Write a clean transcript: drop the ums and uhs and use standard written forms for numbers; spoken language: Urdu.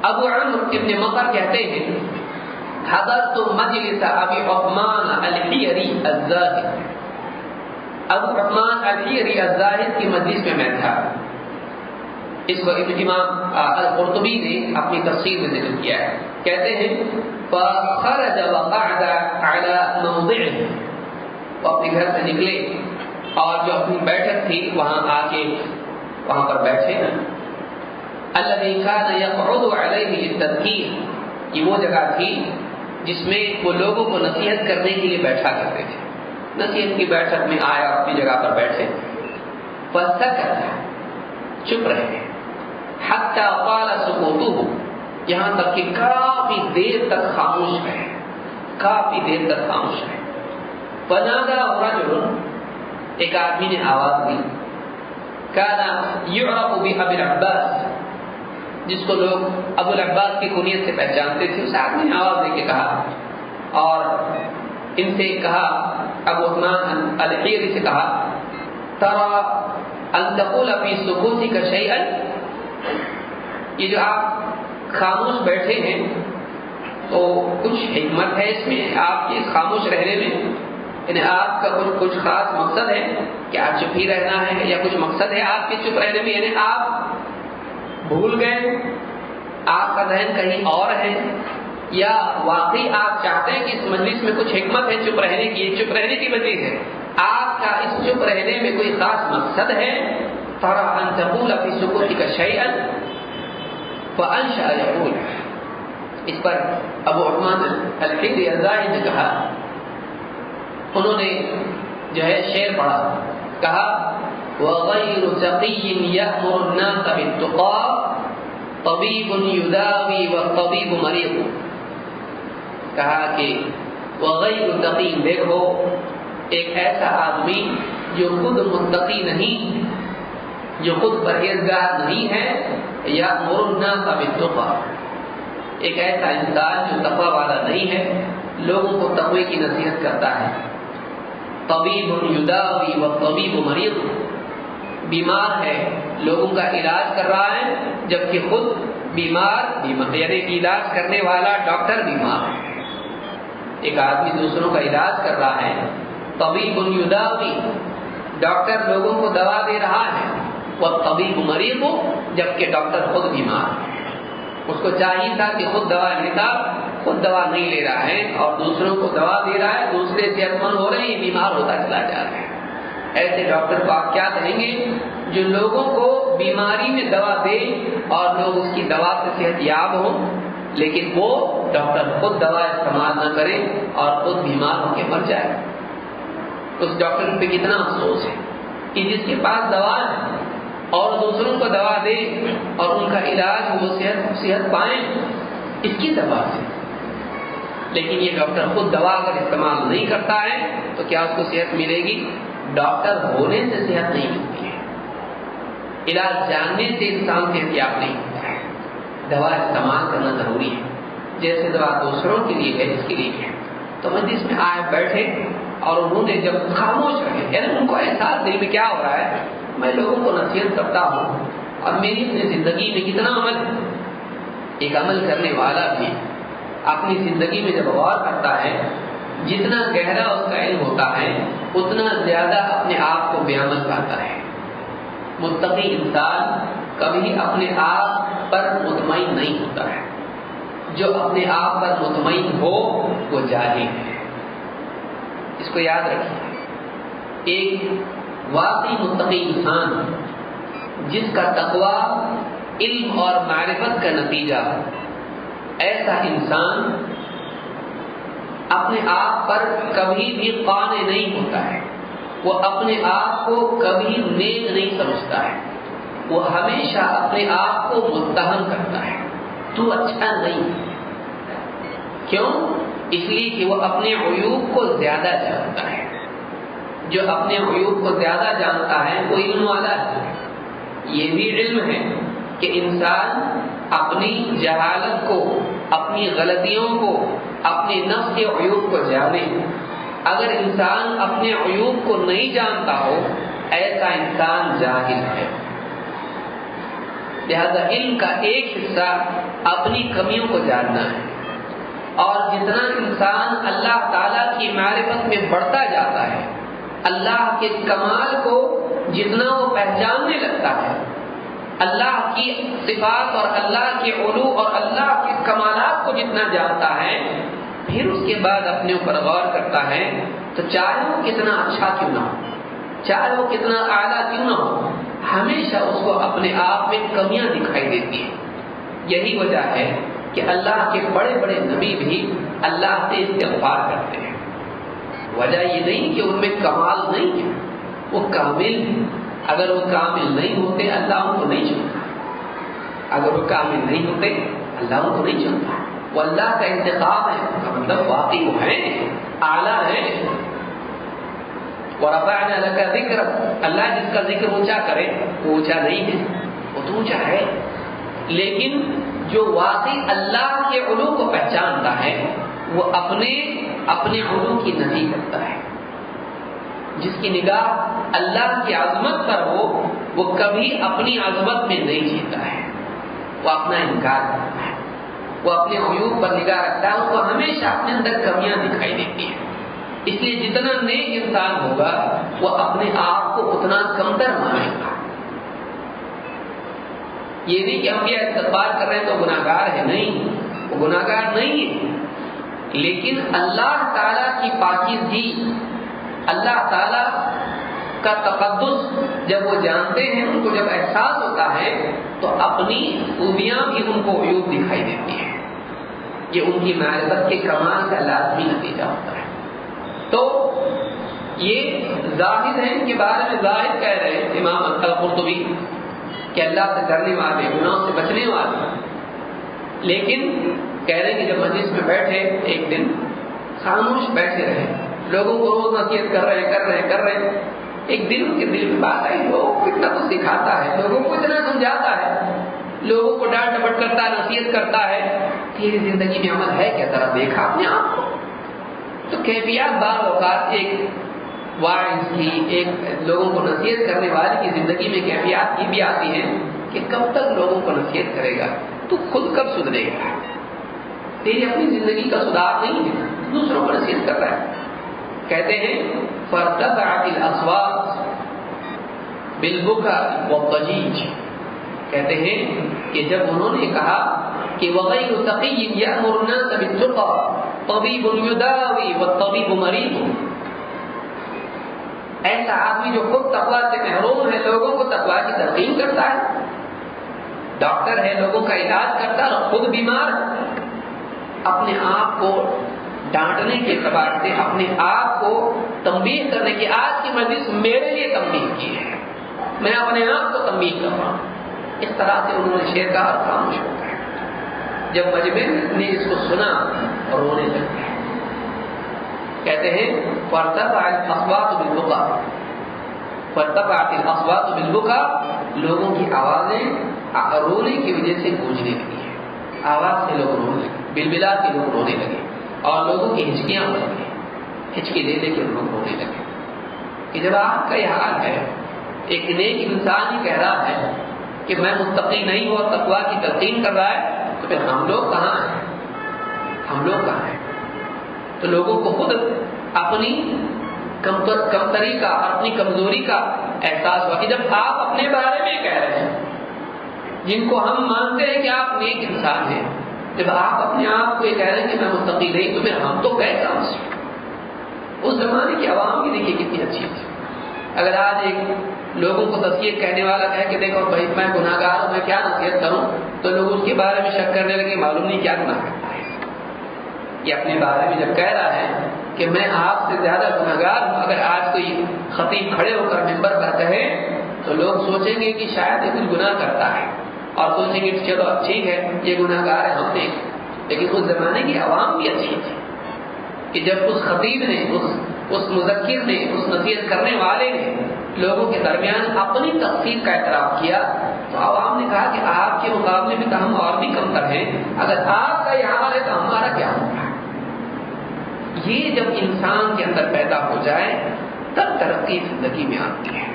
ابو عمرو ابن مطر کہتے ہیں حضرت مجلس ابی عثمان الحیری الزاہد، ابو عثمان الحیری الزاہد کی مجلس میں تھا۔ اس کو امام القرطبی نے اپنی تفسیر میں ذکر کیا ہے، کہتے ہیں فخرج وقعد على موضعه، وہ اپنے گھر سے نکلے اور جو اپنی بیٹھک تھی وہاں آ کے وہاں پر بیٹھے۔ الذي كان يقعد عليه للتذكير، یہ وہ جگہ تھی جس میں وہ لوگوں کو نصیحت کرنے کے لیے بیٹھا کرتے تھے، نصیحت کی بیٹھک میں آیا اور اپنی جگہ پر بیٹھے۔ فسكت، چپ رہے، حتى طال سكوته، یہاں تک کہ کافی دیر تک خاموش رہے، کافی دیر تک خاموش رہے۔ فنادى رجل، ایک آدمی نے آواز دی، كان يعرف بأبي العباس، جس کو لوگ ابو العباس کی کنیت سے پہچانتے تھے۔ اس آدمی نے آواز دے کے کہا اور ان سے کہا، ابو عثمان الحیری سے کہا، ترى ان تقول في سكوتك شيئا، یہ جو آپ خاموش بیٹھے ہیں تو کچھ حکمت ہے اس میں، آپ کے خاموش رہنے میں، یعنی آپ کا کچھ خاص مقصد ہے کہ آپ چپ ہی رہنا ہے، یا کچھ مقصد ہے آپ کے چپ رہنے میں، یعنی آپ بھول گئے، آپ کا ذہن کہیں اور ہے، یا واقعی آپ چاہتے ہیں کہ اس مجلس میں کچھ حکمت ہے چپ رہنے کی، چپ رہنے کی وجہ ہے، آپ کا اس چپ رہنے میں کوئی خاص مقصد ہے۔ ترى ان تقول في سكوتك شيئا، فانشأ يقول، اس پر ابو عثمان الحیری الزاہد نے کہا، انہوں نے جو ہے شعر پڑھا، کہا وغیر سقی یأمر الناس بالتقى طبیب یداوی والطبیب مریض، کہا کہ وغیر سقی، دیکھو ایک ایسا آدمی جو خود متقی نہیں، جو خود پرہیزگار نہیں ہے، یأمر الناس بالتقى، ایک ایسا انسان جو تقوی والا نہیں ہے، لوگوں کو تقوی کی نصیحت کرتا ہے۔ طبیب یداوی والطبیب مریض، بیمار ہے، لوگوں کا علاج کر رہا ہے، جبکہ خود بیمار، یعنی علاج کرنے والا ڈاکٹر بیمار ہے۔ ایک آدمی دوسروں کا علاج کر رہا ہے، طبیب یداوی، ڈاکٹر لوگوں کو دوا دے رہا ہے، والطبیب مریض، جبکہ ڈاکٹر خود بیمار ہے۔ اس کو چاہیے تھا کہ خود دوا لیتا، خود دوا نہیں لے رہا ہے اور دوسروں کو دوا دے رہا ہے، دوسرے صحت مند ہو رہے ہیں، بیمار ہوتا چلا جا رہا ہے۔ ایسے ڈاکٹر کو آپ کیا کہیں گے جو لوگوں کو بیماری میں دوا دے اور لوگ اس کی دوا سے صحت یاب ہوں، لیکن وہ ڈاکٹر خود دوا استعمال نہ کرے اور خود بیمار ہو کے مر جائے؟ اس ڈاکٹر پہ کتنا افسوس ہے کہ جس کے پاس دوا ہے اور دوسروں کو دوا دے اور ان کا علاج وہ صحت پائیں اس کی دوا سے، لیکن یہ ڈاکٹر خود دوا اگر استعمال نہیں کرتا ہے تو کیا اس کو صحت ملے گی؟ ڈاکٹر ہونے سے صحت نہیں ملتی ہے، علاج جاننے سے انسان صحت یاب نہیں ہوتا ہے، دوا استعمال کرنا ضروری ہے، جیسے دوا دوسروں کے لیے ہے اس کے لیے ہے۔ تو مجلس میں آئے بیٹھے اور انہوں نے جب خاموش رہے، یعنی ان کو احساس دل میں کیا ہو رہا ہے، میں لوگوں کو نصیحت کرتا ہوں اور میری اپنی زندگی میں کتنا عمل ہے۔ ایک عمل کرنے والا بھی اپنی زندگی میں جب غور کرتا ہے، جتنا گہرا اس کا علم ہوتا ہے اتنا زیادہ اپنے آپ کو بے عمل پاتا ہے۔ متقی انسان کبھی اپنے آپ پر مطمئن نہیں ہوتا ہے، جو اپنے آپ پر مطمئن ہو وہ جاہل ہے، اس کو یاد رکھیے۔ ایک واقعی متقی انسان جس کا تقوی علم اور معرفت کا نتیجہ، ایسا انسان اپنے آپ پر کبھی بھی قانع نہیں ہوتا ہے، وہ اپنے آپ کو کبھی نیک نہیں سمجھتا ہے، وہ ہمیشہ اپنے آپ کو متہم کرتا ہے، تو اچھا نہیں۔ کیوں؟ اس لیے کہ وہ اپنے عیوب کو زیادہ جانتا ہے۔ جو اپنے عیوب کو زیادہ جانتا ہے وہ علم والا ہے۔ یہ بھی علم ہے کہ انسان اپنی جہالت کو، اپنی غلطیوں کو، اپنے نفس کے عیوب کو جانے۔ اگر انسان اپنے عیوب کو نہیں جانتا ہو، ایسا انسان جاہل ہے۔ لہذا علم کا ایک حصہ اپنی کمیوں کو جاننا ہے، اور جتنا انسان اللہ تعالیٰ کی معرفت میں بڑھتا جاتا ہے، اللہ کے کمال کو جتنا وہ پہچاننے لگتا ہے، اللہ کی صفات اور اللہ کے علو اور اللہ کے کمالات کو جتنا جانتا ہے، پھر اس کے بعد اپنے اوپر غور کرتا ہے، تو چاہے وہ کتنا اچھا کیوں نہ ہو، چاہے وہ کتنا اعلیٰ کیوں نہ ہو، ہمیشہ اس کو اپنے آپ میں کمیاں دکھائی دیتی ہیں۔ یہی وجہ ہے کہ اللہ کے بڑے بڑے نبی بھی اللہ سے استغفار کرتے ہیں۔ وجہ یہ نہیں کہ ان میں کمال نہیں ہے، وہ کامل ہیں۔ اگر وہ کامل نہیں ہوتے اللہ ان کو نہیں چنتا، اگر وہ کامل نہیں ہوتے اللہ ان کو نہیں چنتا۔ وہ اللہ کا انتخاب ہے، کا مطلب واقعی وہ ہیں، اعلیٰ ہیں۔ وَرَفَعْنَا لَكَ ذِكْرَكَ، اللہ جس کا ذکر اونچا کرے وہ اونچا نہیں ہے، وہ تو اونچا ہے، لیکن جو واقعی اللہ کے علو کو پہچانتا ہے وہ اپنے علو کی نفی کرتا ہے۔ جس کی نگاہ اللہ کی عظمت پر ہو وہ کبھی اپنی عظمت میں نہیں جیتا ہے، وہ اپنا انکار کرتا ہے، وہ اپنے عیوب پر نگاہ رکھتا ہے، اس کو ہمیشہ اپنے اندر کمیاں دکھائی دیتی ہیں۔ اس لیے جتنا نیک انسان ہوگا وہ اپنے آپ کو اتنا کمتر مانے گا۔ یہ نہیں کہ ہم یہ استغفار کر رہے ہیں تو گناہگار ہے، نہیں، وہ گناہگار نہیں ہے، لیکن اللہ تعالیٰ کی پاکیزگی، اللہ تعالیٰ کا تقدس جب وہ جانتے ہیں، ان کو جب احساس ہوتا ہے تو اپنی خوبیاں بھی ان کو عیوب دکھائی دیتی ہیں۔ یہ ان کی معرفت کے کمال کا لازمی نتیجہ ہوتا ہے۔ تو یہ زاہد ہیں، ان کے بارے میں زاہد کہہ رہے ہیں امام القرطبی کہ اللہ سے ڈرنے والے، گناہوں سے بچنے والے، لیکن کہہ رہے ہیں کہ جب مجلس میں بیٹھے ایک دن خاموش بیٹھے رہے، لوگوں کو روز نصیحت کر رہے ہیں، ایک دن ان کے دل میں بات آئی، لوگوں کو اتنا کچھ سکھاتا ہے، لوگوں کو اتنا سمجھاتا ہے، لوگوں کو ڈانٹ ڈپٹ کرتا ہے، نصیحت کرتا ہے، تیری زندگی میں عمل ہے کیا؟ ذرا دیکھا اپنے آپ کو۔ تو کیفیات بعض اوقات ایک واعظ کی، ایک لوگوں کو نصیحت کرنے والے کی زندگی میں کیفیات یہ بھی آتی ہیں کہ کب تک لوگوں کو نصیحت کرے گا، تو خود کب سدھرے گا؟ تیری اپنی زندگی کا سدھار نہیں ہے، دوسروں کو نصیحت کر رہا ہے۔ کہتے ہیں فارتفعت الاصوات بالبكاء والضجيج، کہتے ہیں کہ جب انہوں نے کہا کہ وغیر تقی یأمر الناس بالتقى طبیب یداوی والطبیب مریض، ایسا آدمی جو خود تقویٰ سے محروم ہے لوگوں کو تقویٰ کی تلقین کرتا ہے، ڈاکٹر ہے لوگوں کا علاج کرتا ہے اور خود بیمار، اپنے آپ کو ڈانٹنے کے اعتبار سے، اپنے آپ کو تنبیہ کرنے کی، آج کی مجلس میرے لیے تنبیہ کی ہے، میں اپنے آپ کو تنبیہ کر رہا ہوں۔ اس طرح سے انہوں نے شعر کہا اور خاموش ہو گئے۔ جب مجمع نے اس کو سنا اور رونے لگ گئے۔ کہتے ہیں فارتفعت الاصوات بالبكاء، فارتفعت الاصوات بالبكاء، لوگوں کی آوازیں رونے کی وجہ سے گونجنے لگی ہیں، آواز سے لوگ رونے لگے، بلبلا کے لوگ رونے لگے، اور لوگوں کی ہچکیاں بڑھ گئی، ہچکی دے دے کے لوگ رونے لگے۔ کہ جب آپ کا یہ حال ہے، ایک نیک انسان ہی کہہ رہا ہے کہ میں متقی نہیں ہوں اور تقویٰ کی تلقین کر رہا ہے، تو پھر ہم لوگ کہاں ہیں؟ ہم لوگ کہاں ہیں؟ تو لوگوں کو خود اپنی کمتری کا، اپنی کمزوری کا احساس ہوا کہ جب آپ اپنے بارے میں کہہ رہے ہیں، جن کو ہم مانتے ہیں کہ آپ نیک انسان ہیں، جب آپ اپنے آپ کو یہ کہہ رہے ہیں کہ میں متقی نہیں، تو پھر ہم تو کیسا؟ اس زمانے کی عوام بھی دیکھیے کتنی اچھی تھی۔ اگر آج ایک لوگوں کو نصیحت کہنے والا کہے کہ دیکھو بھائی میں گناہگار ہوں، میں کیا نصیحت کروں، تو لوگ اس کے بارے میں شک کرنے لگے، معلوم نہیں کیا گناہ کرتا ہے۔ یہ اپنے بارے میں جب کہہ رہا ہے کہ میں آپ سے زیادہ گناہگار ہوں، اگر آج کوئی خطیب کھڑے ہو کر منبر پر کہے تو لوگ سوچیں گے کہ شاید یہ کچھ گناہ کرتا ہے، اور سوچیں گے چلو ٹھیک ہے یہ گناہگار ہے ہم نے۔ لیکن اس زمانے کی عوام بھی اچھی تھی کہ جب اس خطیب نے، اس مذکر نے، اس نصیحت کرنے والے نے لوگوں کے درمیان اپنی تقصیر کا اعتراف کیا، تو عوام نے کہا کہ آپ کے مقابلے میں تو ہم اور بھی کمتر ہیں، اگر آپ کا یہ حال ہے تو ہمارا کیا ہوگا؟ یہ جب انسان کے اندر پیدا ہو جائے تب ترقی زندگی میں آتی ہے۔